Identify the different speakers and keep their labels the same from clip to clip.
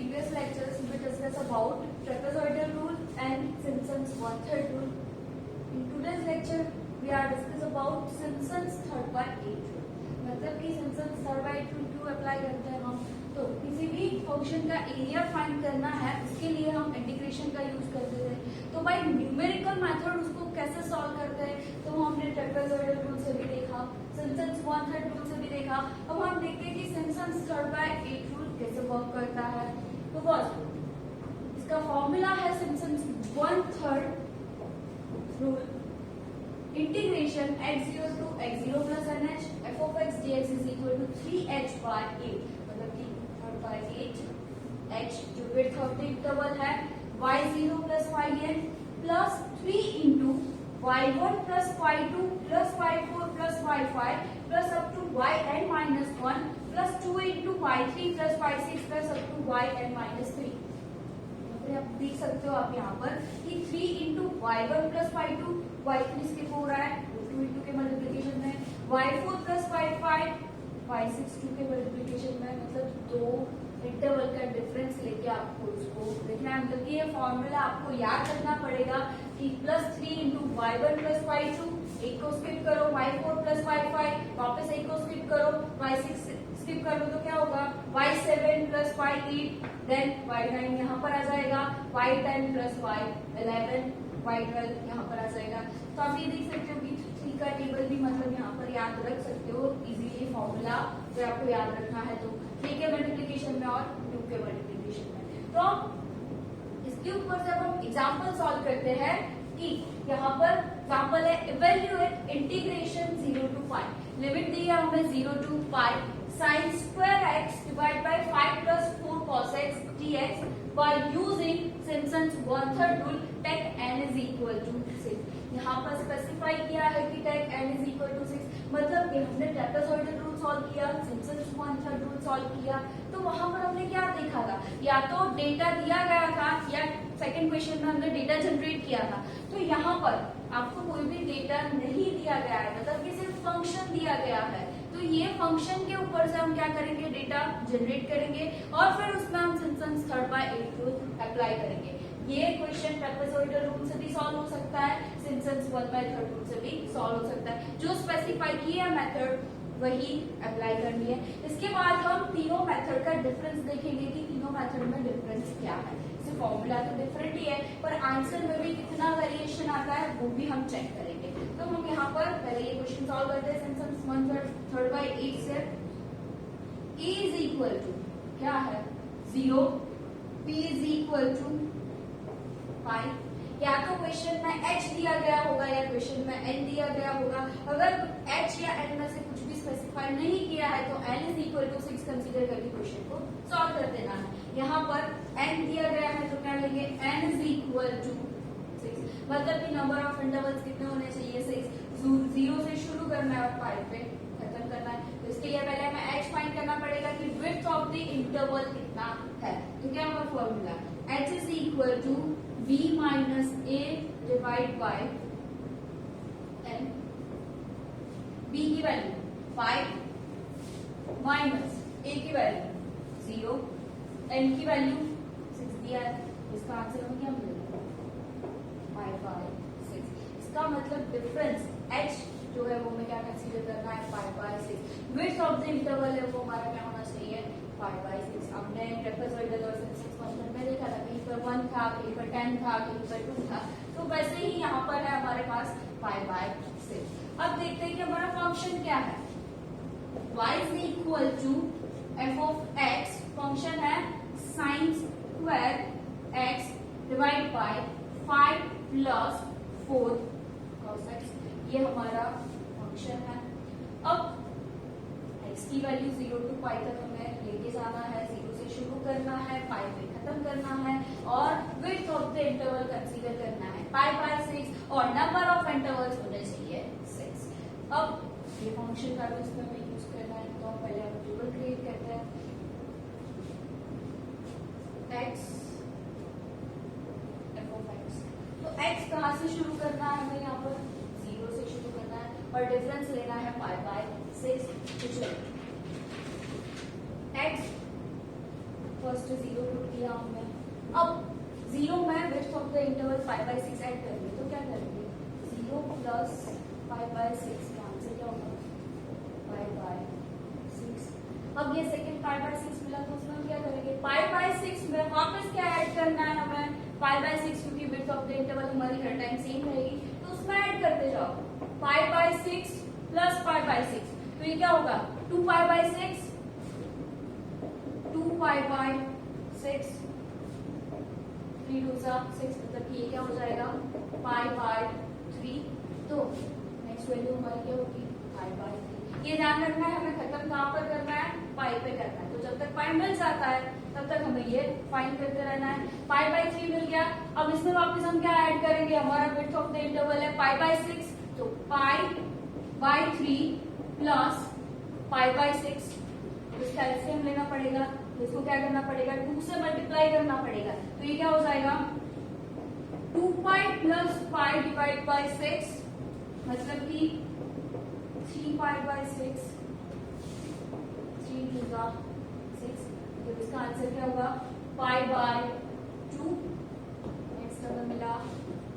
Speaker 1: previous lectures we discussed about trapezoidal rule and Simpson's one-third rule. In today's lecture we are discuss about Simpson's third by eighth rule. मतलब कि Simpson's third by eighth rule क्यों apply करते हैं हम? तो किसी भी function का एरिया फाइंड करना है उसके लिए हम इंटीग्रेशन का यूज करते थे. तो बाय न्यूमेरिकल मेथड उसको कैसे सॉल्व करते हैं तो हमने ट्रेपेजॉइडल रूल से भी देखा, सिम्पसन्स वन-थर्ड रूल से भी देखा. अब हम देखते हैं कि Simpson's third by eight rule कैसे वर्क करता है. तो फर्स्ट इसका फॉर्मूला है Simpson's one third rule integration x0 to x0 plus nh f of x dx is equal to 3h by 8. मतलब कि थर्ड बाय 8 h जो विड्थ ऑफ द इंटरवल है y0 plus yn plus 3 into y1 plus y2 plus y4 plus y5 plus up to yn minus 1 plus 2 into y3 plus y6 plus up to yn minus 3. आप देख सकते हो आप यहाँ पर कि 3 into y1 plus y2 y3 skip हो रहा है 2 into के मल्टीप्लिकेशन में, y4 plus y5 y6 2 के मल्टीप्लिकेशन में, मतलब दो इंटरवल का डिफरेंस लेके आपको उसको देखना है. मतलब कि ये फॉर्मूला आपको याद रखना पड़ेगा कि +3 into y1 plus y2 एक को स्किप करो, y4 plus y5 वापस एक को स्किप करो, y6 स्किप कर लो तो क्या होगा y7 plus y8 then y9 यहाँ पर आ जाएगा, y10 plus y11 y12 यहाँ पर आ जाएगा. तो आप ये देख सकते हो कि 3 का टेबल भी मतलब यहाँ पर याद रख सकते हो इजीली फॉर्मूला जो आपको याद रखना है. तो 3 के मल्टीप्लिकेशन में और 2 के मल्टीप्लिकेशन में. तो इसके ऊपर से अब हम एग्जाम्पल सॉल्व करते हैं कि यहाँ पर एग्जाम्पल है evaluate integration 0 to pi. Limit दी है हमें 0 to pi sin square x divided by 5 plus 4 cos x dx by using Simpson's one-third rule tech n is equal to 6. यहाँ पर स्पेसिफाई किया है कि tech n is equal to 6. मतलब कि हमने ट्रेपेजॉइडल रूल सॉल्व किया, Simpson's one-third rule सॉल्व किया, तो वहां पर हमने क्या देखा था, या तो डेटा दिया गया था या सेकंड क्वेश्चन में हमने डेटा जनरेट किया था. तो यहाँ पर आपको कोई भी डेटा नहीं दिया गया है, मतलब कि सिर्फ फंक्शन दिया गया है. तो ये फंक्शन के ऊपर से हम क्या करेंगे, डेटा जनरेट करेंगे और फिर उसमें हम Simpson's third by eight rule apply करेंगे. ये क्वेश्चन ट्रेपेजॉइडल रूल से भी सॉल्व हो सकता है, Simpson's one by third rule से भी सॉल्व हो सकता है. जो स्पेसिफाई किया है मेथड वही अप्लाई करनी है. इसके बाद हम तीनों मेथड का डिफरेंस देखेंगे कि तीनों मेथड में डिफरेंस क्या है. फॉर्मूला तो डिफरेंट ही है पर आंसर में भी कितना वेरिएशन आता है वो भी हम चेक करेंगे. तो हम यहाँ पर पहले ये क्वेश्चन सॉल्व करते हैं सिम्पसन्स वन-थर्ड बाय 8 से. E इज इक्वल टू क्या है 0, P इज इक्वल टू पाई. या तो क्वेश्चन में h दिया गया होगा या क्वेश्चन में n दिया गया होगा. अगर h या n में से कुछ भी स्पेसिफाई नहीं किया है तो n is equal to 6 consider करके क्वेश्चन को सॉल्व कर देना है. यहाँ पर n दिया गया है तो क्या लेंगे n इज इक्वल टू 6. मतलब कि नंबर ऑफ इंटरवल्स कितने होने चाहिए 6. 0 से शुरू करना है और 5 पे खत्म करना है. तो इसके लिए पहले हमें h फाइंड करना पड़ेगा कि विड्थ ऑफ द इंटरवल कितना है. तो क्या होगा formula h is equal to b minus a divide by n. b की वैल्यू 5 माइनस a की वैल्यू 0, n की वैल्यू 6 दिया है. इसका आंसर हम क्या मिलेगा 5 बाय 6. इसका मतलब डिफरेंस h जो है वो हमें क्या कंसीडर करना है 5 by 6. Width of the interval है वो हमारा क्या होना चाहिए 5 बाय 6. हमने ट्रेपेजॉइडल और सिम्पसन्स फंक्शन में देखा था कहीं पर 1 था, कहीं पर 10 था, कहीं पर 2 था. तो वैसे ही यहाँ पर है हमारे पास 5 बाय 6. अब देखते हैं कि हमारा फंक्शन क्या है. y is equal to f of x. Function है sin square x divide by 5 plus 4 cos x. ये हमारा फंक्शन है. अब x की वैल्यू 0 to पाई तक हमें लेके जाना है, 0 से शुरू करना है, पाई पे खत्म करना है और width of the interval consider करना है पाई बाय 6 और नंबर ऑफ इंटरवल्स होने चाहिए 6. अब ये फंक्शन का भी इसमें हमें यूज करना है. तो हम पहले हम टेबल क्रिएट करते हैं. x f of x. तो x कहाँ से शुरू करना है हमें, यहाँ पर 0 से शुरू करना है और डिफरेंस लेना है पाई बाय 6. तो चलो x फर्स्ट 0 पुट लिया हमने। अब 0 में width of the interval 5/6 add करेंगे तो क्या करेंगे 0 प्लस 5/6 का आंसर क्या होगा 5/6। अब ये सेकंड 5/6 मिला तो उसमें हम क्या करेंगे 5/6 में वापस क्या ऐड करना है हमें 5/6 क्योंकि विड्थ ऑफ द इंटरवल हमारी हर टाइम सेम रहेगी तो उसमें ऐड करते जाओ 5/6 प्लस 5/6 तो ये क्या होगा 2π/6 2π/6 3 2 6 मतलब ये क्या हो जाएगा π/3। तो नेक्स्ट वैल्यू हमारी क्या होगी π/3। ये ध्यान रखना है हमें खत्म कहाँ पर करना है पाई पे करना है। तो जब तक पाई मिल जाता है तब तक हमें ये फाइंड करते रहना है। π/3 मिल गया। अब इसमें वापस हम क्या ऐड करेंगे हमारा विड्थ ऑफ द इंटरवल है π/6 तो π/3 प्लस π/6 इसका एलसीएम लेना पड़ेगा तो इसको क्या करना पड़ेगा 2 से मल्टीप्लाई करना पड़ेगा तो ये क्या हो जाएगा 2π प्लस π डिवाइड बाय 6 मतलब कि 3π/6 3 2 6 तो इसका आंसर क्या होगा π/2। नेक्स्ट हमें मिला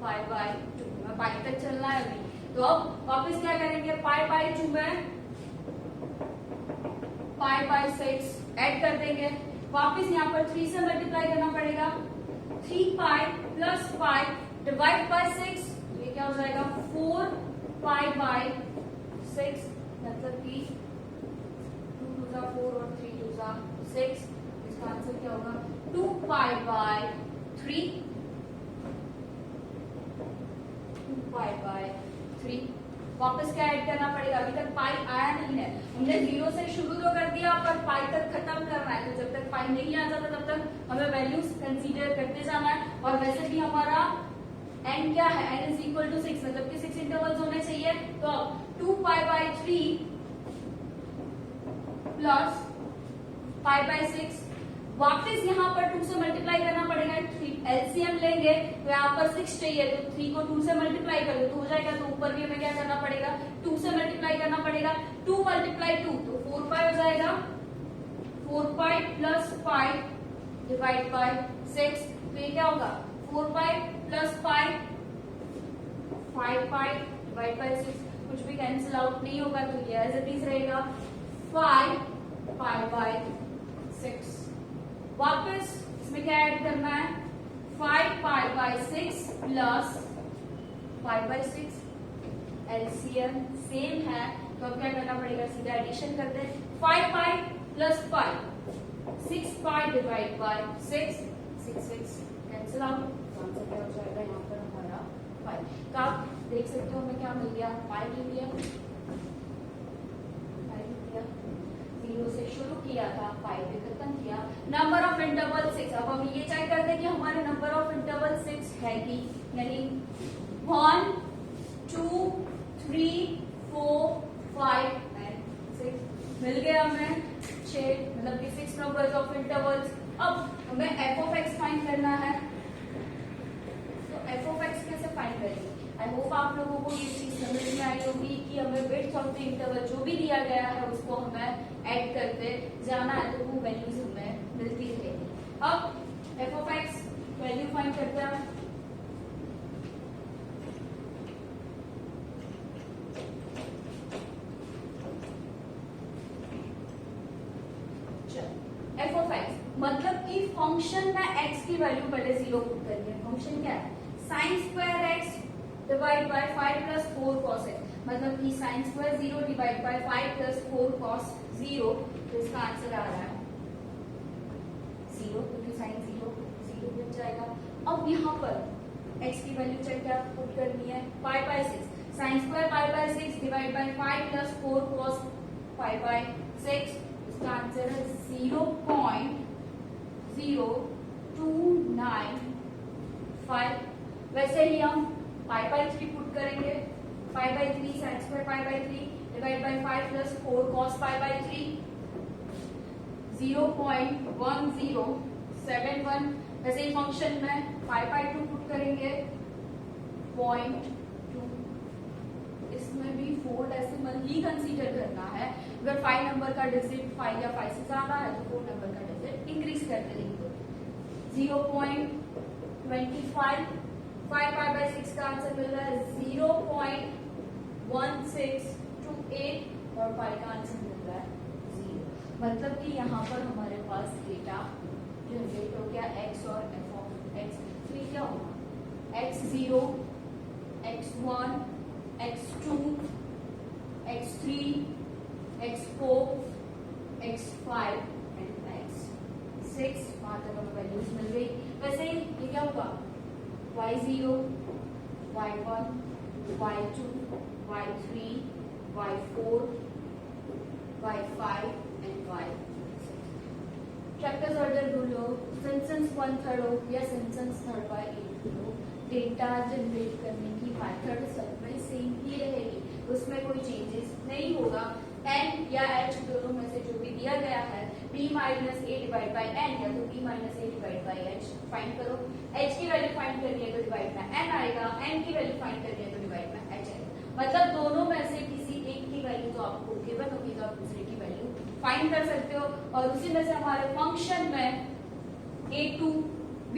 Speaker 1: π/2 में पाई तक चलना है अभी। तो अब वापस क्या करेंगे π/2 में π/6 ऐड कर देंगे वापस यहाँ पर 3 से मल्टीप्लाई करना पड़ेगा 3π प्लस π डिवाइड बाय 6 तो ये क्या हो जाएगा 4π/6 मतलब कि 2 2 4 और 3 2 6 इसका आंसर क्या होगा 2π/3 2π/3। वापस क्या ऐड करना पड़ेगा अभी तक पाई आया नहीं है हमने 0 से शुरू तो कर दिया पर पाई तक खत्म करना है तो जब तक पाई नहीं आ जाता तब तक हमें वैल्यूज कंसीडर करते जाना है। और वैसे भी हमारा n क्या है n इज इक्वल टू 6 मतलब कि 6 इंटरवल्स होने चाहिए तो 2π/3 प्लस π/6 वापस यहाँ पर 2 से मल्टीप्लाई करना पड़ेगा एलसीएम लेंगे तो यहाँ पर 6 चाहिए तो 3 को 2 से मल्टीप्लाई कर दो तो हो जाएगा तो ऊपर भी हमें क्या करना पड़ेगा 2 से मल्टीप्लाई करना पड़ेगा 2 × 2 तो 4π हो जाएगा 4π प्लस π डिवाइड बाय 6 तो ये क्या होगा 4π प्लस π 5π डिवाइड बाय 6 कुछ भी कैंसिल आउट नहीं होगा तो ये एज इट इज रहेगा 5π/6। वापस इसमें क्या ऐड करना है 5π/6 प्लस 5/6 एलसीएम सेम है तो अब क्या करना पड़ेगा सीधा एडिशन करते हैं 5π plus π 6π divide by 6 6 6 cancel out तो आंसर क्या हो जाएगा यहाँ पर हमारा 5। तो आप देख सकते हो हमें क्या मिल गया 5 ले लिया 0 से शुरू किया था 5 पे खत्म किया। नंबर ऑफ इंटरवल 6 अब हम ये चेक करते हैं कि हमारे नंबर ऑफ इंटरवल 6 है कि यानी 1 2 3 4 5 एंड 6 मिल गया हमें 6 मतलब कि 6 नंबर्स ऑफ इंटरवल्स। अब हमें f of x फाइंड करना है तो f of x कैसे फाइंड करेंगे आई होप आप लोगों को ये चीज समझ में आई होगी कि हमें विड्थ ऑफ द इंटरवल जो भी दिया गया है उसको हमें ऐड करते जाना है तो वो वैल्यूज हमें मिलती रहेगी। अब f of x value find करते हैं f of x मतलब कि फंक्शन में x की वैल्यू पहले 0 पुट करिए। फंक्शन क्या है sin² x divide by 5 plus 4 cos x मतलब कि sin² 0 divide by 5 plus 4 cos 0 तो इसका आंसर आ रहा है 0 क्योंकि sin 0 बच जाएगा। अब यहाँ पर x की वैल्यू चेक क्या पुट करनी है 5/6 sin² 5/6 divide by 5 plus 4 cos 5/6 इसका आंसर है 0.0295। वैसे ही हम 5/3 पुट करेंगे 5/3 sin² 5/3 divide by 5 plus 4 cos 5/3 0.1071। वैसे ही फंक्शन में 5/2 पुट करेंगे 0.2 इसमें भी 4 डेसिमल ही कंसीडर करना है। अगर 5 नंबर का डिजिट 5 या 5 से ज्यादा है तो 4 नंबर का डिजिट इंक्रीज करते रहेंगे। 0.25, 5 पाई बाई 6 का आंसर मिल रहा है 0.1628 और पाई का आंसर मिल रहा है 0। मतलब कि यहाँ पर हमारे पास डेटा जनरेट हो गया x और f ऑफ x। तो ये क्या होगा x0, x1, x2, x3, x4, x5 and x6। वहां तक हमें वैल्यूज मिल गई। वैसे ही ये क्या होगा y0, y1, y2, y3, y4, y5 and y6। Tractors order बोलो, सिम्पसन्स 1/3 हो या सिम्पसन्स 3/8 लो, डेटा जनरेट करने की मेथड सब में सेम ही रहेगी, उसमें कोई चेंजेस नहीं होगा। n या h दोनों में से जो भी दिया गया है b minus a divide by n या तो b minus a divide by h find करो। h की वैल्यू फाइंड करनी है तो डिवाइड में n आएगा, n की वैल्यू फाइंड करनी है तो डिवाइड में h आएगा। मतलब दोनों में से किसी एक की वैल्यू तो आपको गिवन होगी तो आप दूसरे की वैल्यू फाइंड कर सकते हो। और उसी में से हमारे फंक्शन में a टू b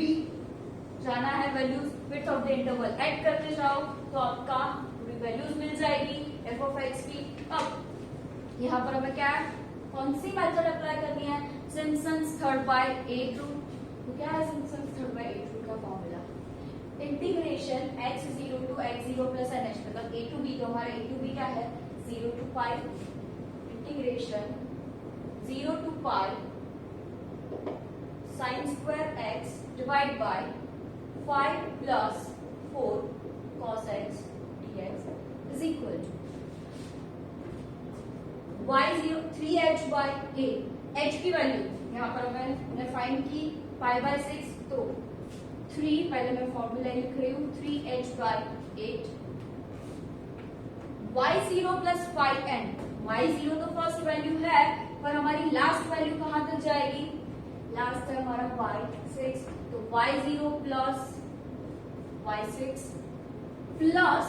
Speaker 1: जाना है, values width of the interval add करते जाओ तो आपका पूरी वैल्यूज मिल जाएगी f ऑफ x की। अब यहाँ पर हमें क्या है, कौन सी मेथड अप्लाई करनी है, सिम्पसन्स 3/8 रूल। तो क्या है सिम्पसन्स 3/8 रूल का formula, integration x0 to x0 plus nh, मतलब a to b, तो हमारा a to b क्या है 0 to pi, integration 0 to pi sin square x divide by 5 plus 4 cos x dx is equal to y0 3h by a। h की value यहाँ पर मैंने find की पाई बाय 6, तो 3 पहले मैं फॉर्मूला लिख रही हूँ 3h by 8 y0 plus 5n। y0 तो फर्स्ट वैल्यू है पर हमारी लास्ट वैल्यू कहाँ तक जाएगी, लास्ट है हमारा y6, तो y0 plus y6 plus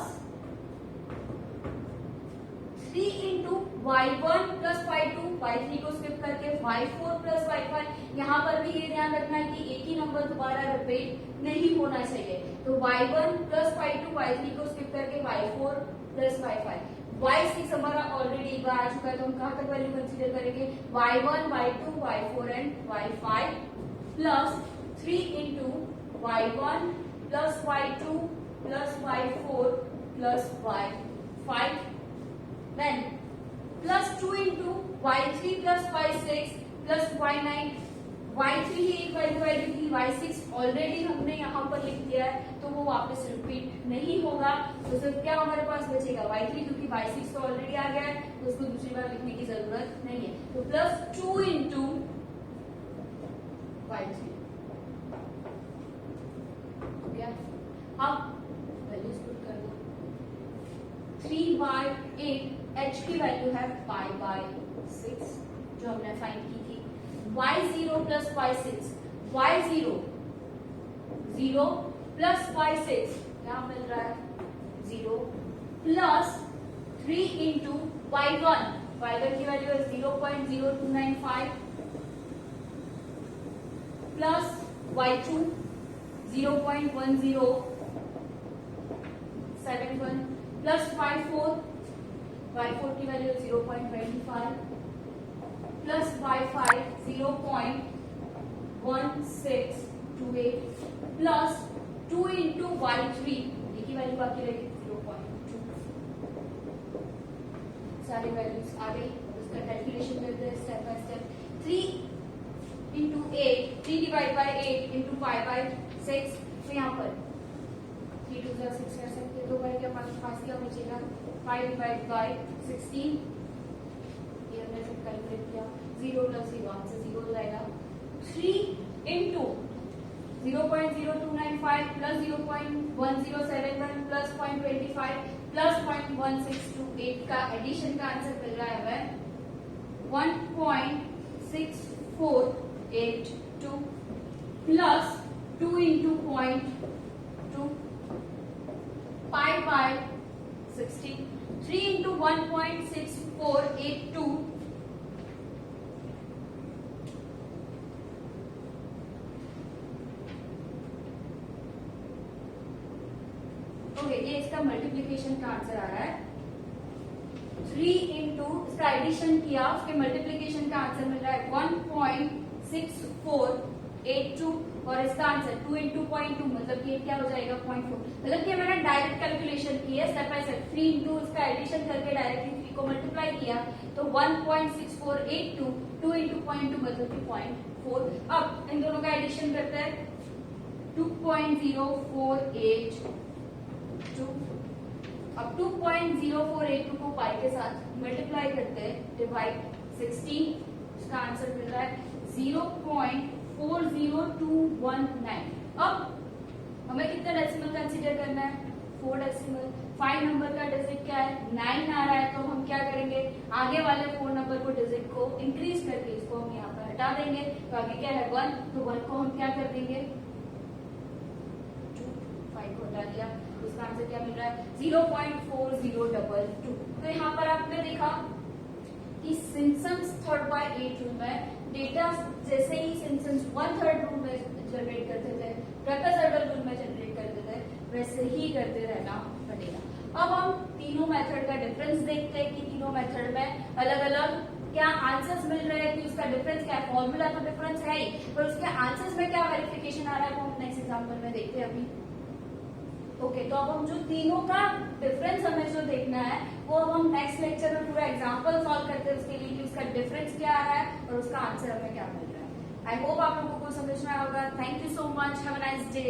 Speaker 1: 3 into y1 plus y2, y3 को स्किप करके y4 प्लस y5। यहाँ पर भी ये ध्यान रखना है कि एक ही नंबर दोबारा रिपीट नहीं होना चाहिए, तो y1 प्लस y2, y3 को स्किप करके y4 प्लस y5। y6 हमारा ऑलरेडी एक बार आ चुका है, तो हम कहाँ तक वैल्यू कंसीडर करेंगे y1, y2, y4 and y5 plus 3 into y1 plus y2 plus y4 plus y5, then plus 2 into y3 plus y6 plus y9। y3 ही एक वैल्यू थी, y6 ऑलरेडी हमने यहाँ पर लिख दिया है तो वो वापस रिपीट नहीं होगा। तो सिर्फ क्या हमारे पास बचेगा y3, क्योंकि y6 तो ऑलरेडी आ गया है तो उसको दूसरी बार लिखने की जरूरत नहीं है, तो प्लस 2 इंटू y3 हो गया। अब वैल्यूज पुट कर दो, 3/8 h की वैल्यू है पाई बाय 6 जो हमने फाइंड की थी, y0 plus y6, y0 0 plus y6 क्या मिल रहा है 0 प्लस 3 इंटू y1 की वैल्यू है 0.0295 प्लस y2 0.1071 प्लस y4 की value 0.25 plus y5 0.1628 plus 2 into y3 की वैल्यू बाकी रहेगी 0.2। सारी वैल्यूज आ गई, उसका कैलकुलेशन करते हैं step by step. 3 into 8, 3 divide by 8 into pi by 6, तो यहाँ पर 3 2 6 कर सकते हैं, तो क्या पास क्या बचेगा 5 डिवाइड बाय 16, ये हमने सब कैलकुलेट किया, 0 प्लस 0 आंसर 0 हो जाएगा। 3 इंटू 0.0295 प्लस 0.1071 प्लस 0.25 प्लस 0.1628 का एडिशन का आंसर मिल रहा है हमें 1.6482 plus 2 into 0.2 pi by 16, 3 into 1.6482 1.6482 okay, ये इसका मल्टीप्लीकेशन का आंसर आ रहा है। 3 इंटू इसका एडिशन किया, उसके मल्टीप्लीकेशन का आंसर मिल रहा है 1.6482 और इसका आंसर 2 इंटू 0.2 मतलब कि ये क्या हो जाएगा 0.4। मतलब कि मैंने डायरेक्ट कैलकुलेशन की है स्टेप बाय स्टेप। 3 इंटू इसका एडिशन करके डायरेक्टली 3 को मल्टीप्लाई किया तो 1.6482, 2 इंटू 0.2 मतलब कि 0.4। अब इन दोनों का एडिशन करते हैं 2.0482। अब 2.0482 को पाई के साथ मल्टीप्लाई करते हैं, डिवाइड 16, उसका आंसर मिल रहा है 0.40219। अब हमें कितना डेसिमल कंसीडर करना है? 4 डेसिमल। 5 नंबर का डिजिट क्या है? 9 आ रहा है, तो हम क्या करेंगे, आगे वाले 4 नंबर को डिजिट को इंक्रीज करके इसको हम यहाँ पर हटा देंगे, तो आगे क्या है 1, तो 1 को हम क्या कर देंगे 5 को हटा दिया, उसका आंसर क्या मिल रहा है 0.4022। तो यहाँ पर आपने देखा कि सिम्पसन्स 3/8 रूल में डेटा जैसे ही सिम्पसन्स 1/3 रूल में जनरेट करते थे, ट्रेपेजॉइडल रूल में जनरेट करते थे, वैसे ही करते रहना पड़ेगा। अब हम तीनों मेथड का डिफरेंस देखते हैं कि तीनों मेथड में अलग अलग क्या आंसर्स मिल रहे हैं, कि उसका डिफरेंस क्या है। फॉर्मूला तो डिफरेंस है ही, पर उसके आंसर्स में क्या वेरिफिकेशन आ रहा है वो हम नेक्स्ट एग्जाम्पल में देखते हैं अभी। ओके, तो अब हम जो तीनों का डिफरेंस हमें जो देखना है वो अब हम नेक्स्ट लेक्चर में पूरा एग्जांपल सॉल्व करते हैं उसके लिए कि उसका डिफरेंस क्या है और उसका आंसर हमें क्या मिल रहा है। आई होप आप लोगों को समझ में आएगा। Thank you so much, have a nice day.